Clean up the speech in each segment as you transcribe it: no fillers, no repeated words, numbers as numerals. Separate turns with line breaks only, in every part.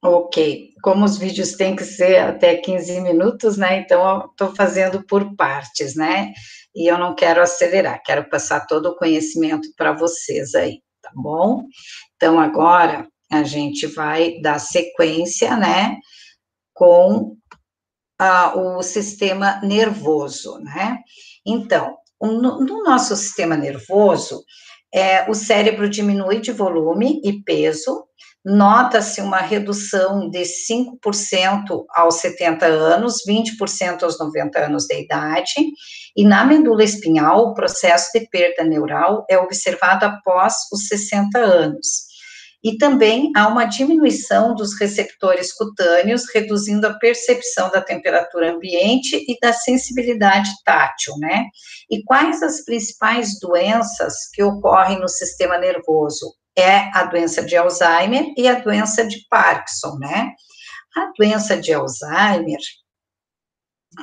Ok, como os vídeos têm que ser até 15 minutos, né? Então, eu estou fazendo por partes, né? E eu não quero acelerar, quero passar todo o conhecimento para vocês aí, tá bom? Então, agora a gente vai dar sequência, né? Com o sistema nervoso, né? Então, no nosso sistema nervoso, o cérebro diminui de volume e peso, nota-se uma redução de 5% aos 70 anos, 20% aos 90 anos de idade, e na medula espinhal, o processo de perda neural é observado após os 60 anos. E também há uma diminuição dos receptores cutâneos, reduzindo a percepção da temperatura ambiente e da sensibilidade tátil, né? E quais as principais doenças que ocorrem no sistema nervoso? É a doença de Alzheimer e a doença de Parkinson, né? A doença de Alzheimer,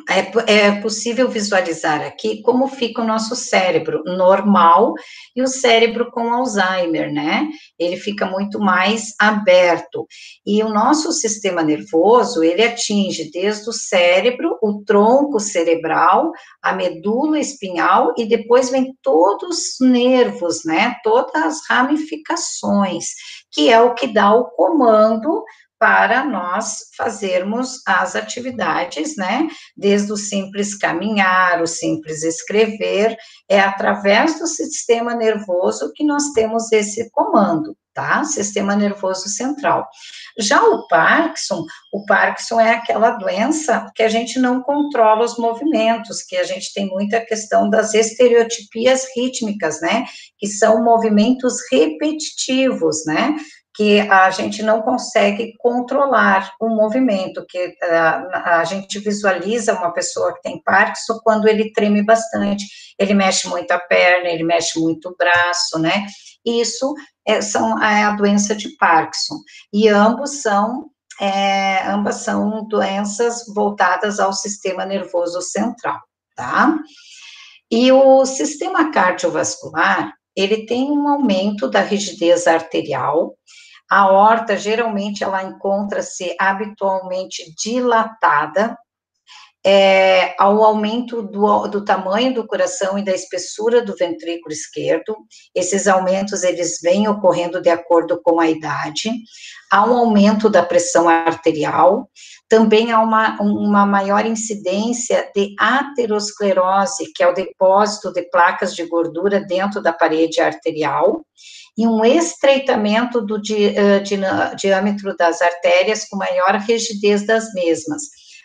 é possível visualizar aqui como fica o nosso cérebro normal e o cérebro com Alzheimer, né? Ele fica muito mais aberto. E o nosso sistema nervoso, ele atinge desde o cérebro, o tronco cerebral, a medula espinhal e depois vem todos os nervos, né? Todas as ramificações, que é o que dá o comando para nós fazermos as atividades, né? Desde o simples caminhar, o simples escrever, é através do sistema nervoso que nós temos esse comando, tá? Sistema nervoso central. Já o Parkinson é aquela doença que a gente não controla os movimentos, que a gente tem muita questão das estereotipias rítmicas, né? Que são movimentos repetitivos, né? Que a gente não consegue controlar o movimento, que a gente visualiza uma pessoa que tem Parkinson quando ele treme bastante, ele mexe muito a perna, ele mexe muito o braço, né? Isso é a doença de Parkinson, e ambas são doenças voltadas ao sistema nervoso central, tá? E o sistema cardiovascular, ele tem um aumento da rigidez arterial. A aorta, geralmente, ela encontra-se habitualmente dilatada, ao aumento do tamanho do coração e da espessura do ventrículo esquerdo. Esses aumentos, eles vêm ocorrendo de acordo com a idade. Há um aumento da pressão arterial, também há uma maior incidência de aterosclerose, que é o depósito de placas de gordura dentro da parede arterial, e um estreitamento do diâmetro das artérias com maior rigidez das mesmas.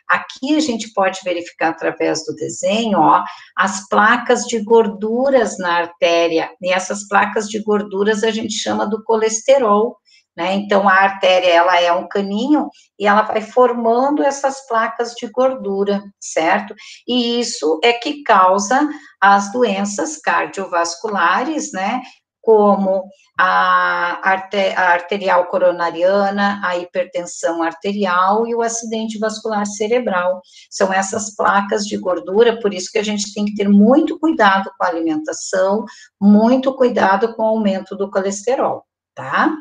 Aqui a gente pode verificar através do desenho, ó, as placas de gorduras na artéria, e essas placas de gorduras a gente chama do colesterol, né? Então, a artéria, ela é um caninho, e ela vai formando essas placas de gordura, certo? E isso é que causa as doenças cardiovasculares, né? Como a arterial coronariana, a hipertensão arterial e o acidente vascular cerebral. São essas placas de gordura, por isso que a gente tem que ter muito cuidado com a alimentação, muito cuidado com o aumento do colesterol, tá?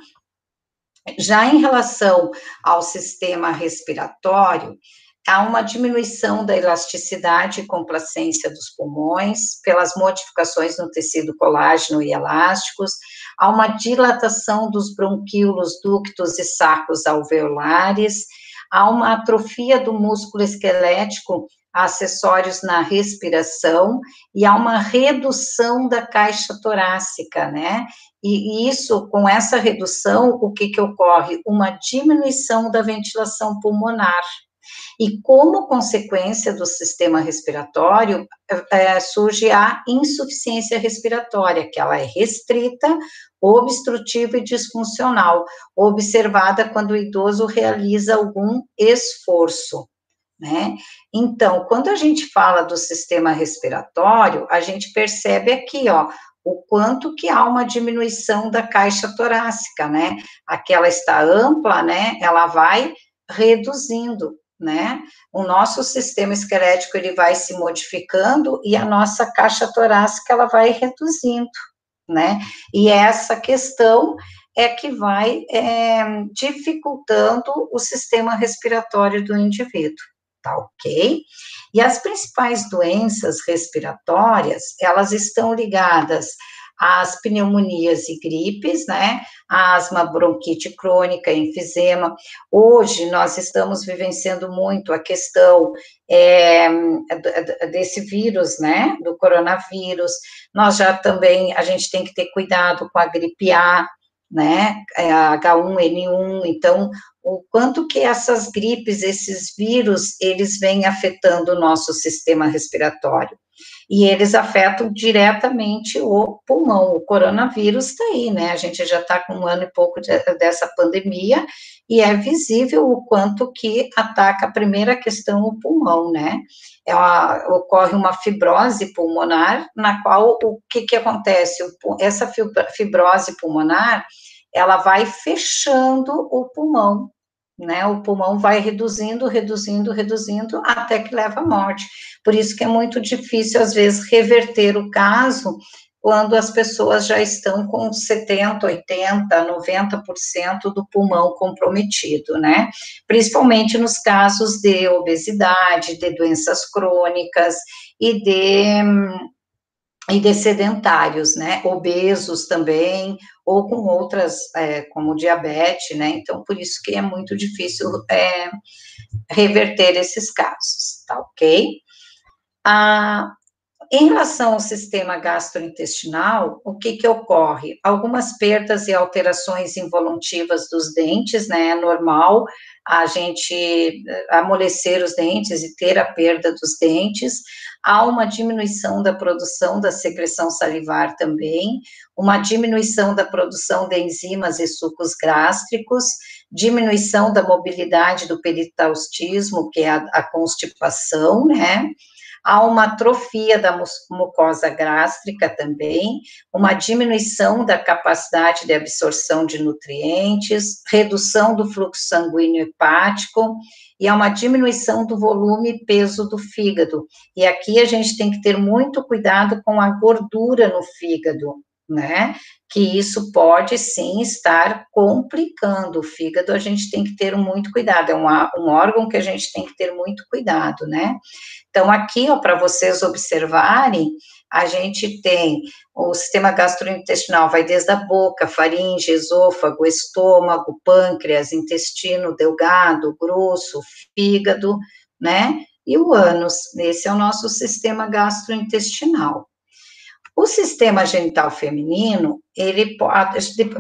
Já em relação ao sistema respiratório, há uma diminuição da elasticidade e complacência dos pulmões, pelas modificações no tecido colágeno e elásticos, há uma dilatação dos bronquíolos, ductos e sacos alveolares, há uma atrofia do músculo esquelético, acessórios na respiração, e há uma redução da caixa torácica, né? E isso, com essa redução, o que ocorre? Uma diminuição da ventilação pulmonar. E como consequência do sistema respiratório, surge a insuficiência respiratória, que ela é restrita, obstrutiva e disfuncional, observada quando o idoso realiza algum esforço, né? Então, quando a gente fala do sistema respiratório, a gente percebe aqui, ó, o quanto que há uma diminuição da caixa torácica, né? Aquela está ampla, né? Ela vai reduzindo, né? O nosso sistema esquelético, ele vai se modificando e a nossa caixa torácica, ela vai reduzindo, né? E essa questão é que vai dificultando o sistema respiratório do indivíduo, tá ok? E as principais doenças respiratórias, elas estão ligadas às pneumonias e gripes, né? Asma, bronquite crônica, enfisema. Hoje, nós estamos vivenciando muito a questão desse vírus, né? Do coronavírus. Nós já também, a gente tem que ter cuidado com a gripe A, né? H1N1, então, o quanto que essas gripes, esses vírus, eles vêm afetando o nosso sistema respiratório. E eles afetam diretamente o pulmão. O coronavírus está aí, né? A gente já está com um ano e pouco dessa pandemia, e é visível o quanto que ataca a primeira questão, o pulmão, né? Ocorre uma fibrose pulmonar, na qual o que acontece? Essa fibrose pulmonar, ela vai fechando o pulmão, né? O pulmão vai reduzindo, reduzindo, reduzindo, até que leva à morte. Por isso que é muito difícil, às vezes, reverter o caso quando as pessoas já estão com 70, 80, 90% do pulmão comprometido, né? Principalmente nos casos de obesidade, de doenças crônicas e de sedentários, né, obesos também, ou com outras, como diabetes, né, então por isso que é muito difícil reverter esses casos, tá ok? Em relação ao sistema gastrointestinal, o que ocorre? Algumas perdas e alterações involutivas dos dentes, né, é normal a gente amolecer os dentes e ter a perda dos dentes, há uma diminuição da produção da secreção salivar também, uma diminuição da produção de enzimas e sucos gástricos, diminuição da mobilidade do peristaltismo, que é a constipação, né, há uma atrofia da mucosa gástrica também, uma diminuição da capacidade de absorção de nutrientes, redução do fluxo sanguíneo hepático, e há uma diminuição do volume e peso do fígado. E aqui a gente tem que ter muito cuidado com a gordura no fígado, né? Que isso pode sim estar complicando o fígado, a gente tem que ter muito cuidado, é um órgão que a gente tem que ter muito cuidado, né? Então, aqui, ó, para vocês observarem, a gente tem o sistema gastrointestinal, vai desde a boca, faringe, esôfago, estômago, pâncreas, intestino delgado, grosso, fígado, né? E o ânus, esse é o nosso sistema gastrointestinal. O sistema genital feminino, ele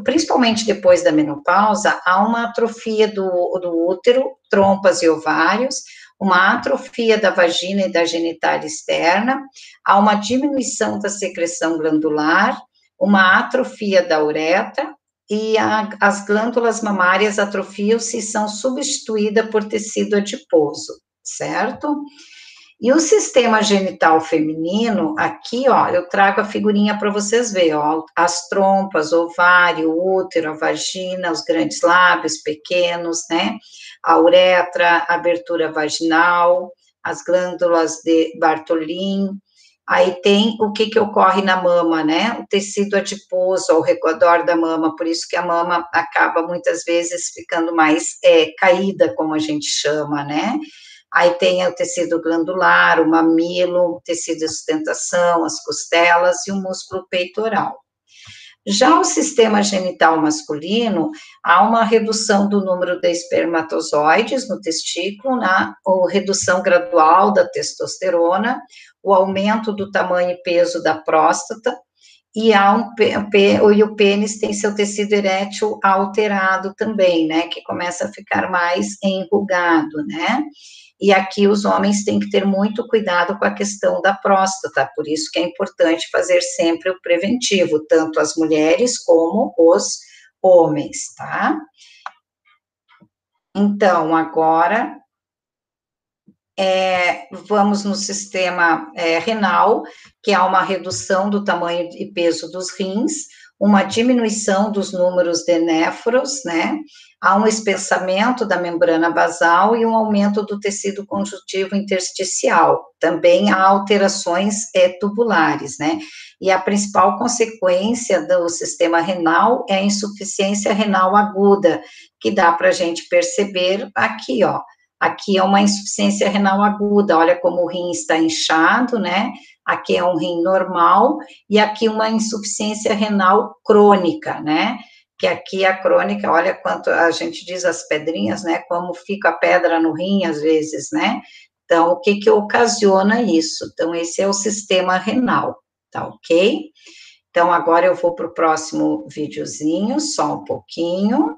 principalmente depois da menopausa, há uma atrofia do útero, trompas e ovários, uma atrofia da vagina e da genitália externa, há uma diminuição da secreção glandular, uma atrofia da uretra, e as glândulas mamárias atrofiam-se e são substituídas por tecido adiposo, certo? E o sistema genital feminino, aqui, ó, eu trago a figurinha para vocês verem, ó, as trompas, ovário, útero, a vagina, os grandes lábios pequenos, né, a uretra, a abertura vaginal, as glândulas de Bartholin, aí tem o que ocorre na mama, né, o tecido adiposo ao redor da mama, por isso que a mama acaba muitas vezes ficando mais caída, como a gente chama, né, aí tem o tecido glandular, o mamilo, o tecido de sustentação, as costelas e o músculo peitoral. Já o sistema genital masculino, há uma redução do número de espermatozoides no testículo, né, ou redução gradual da testosterona, o aumento do tamanho e peso da próstata, e o pênis tem seu tecido erétil alterado também, né, que começa a ficar mais enrugado, né, e aqui os homens têm que ter muito cuidado com a questão da próstata, por isso que é importante fazer sempre o preventivo, tanto as mulheres como os homens, tá? Então, agora, vamos no sistema renal, que há uma redução do tamanho e peso dos rins, uma diminuição dos números de néfros, né? Há um espessamento da membrana basal e um aumento do tecido conjuntivo intersticial. Também há alterações tubulares, né? E a principal consequência do sistema renal é a insuficiência renal aguda, que dá para a gente perceber aqui, ó. Aqui é uma insuficiência renal aguda, olha como o rim está inchado, né? Aqui é um rim normal, e aqui uma insuficiência renal crônica, né? Que aqui a crônica, olha quanto a gente diz as pedrinhas, né? Como fica a pedra no rim, às vezes, né? Então, o que que ocasiona isso? Então, esse é o sistema renal, tá ok? Então, agora eu vou para o próximo videozinho, só um pouquinho.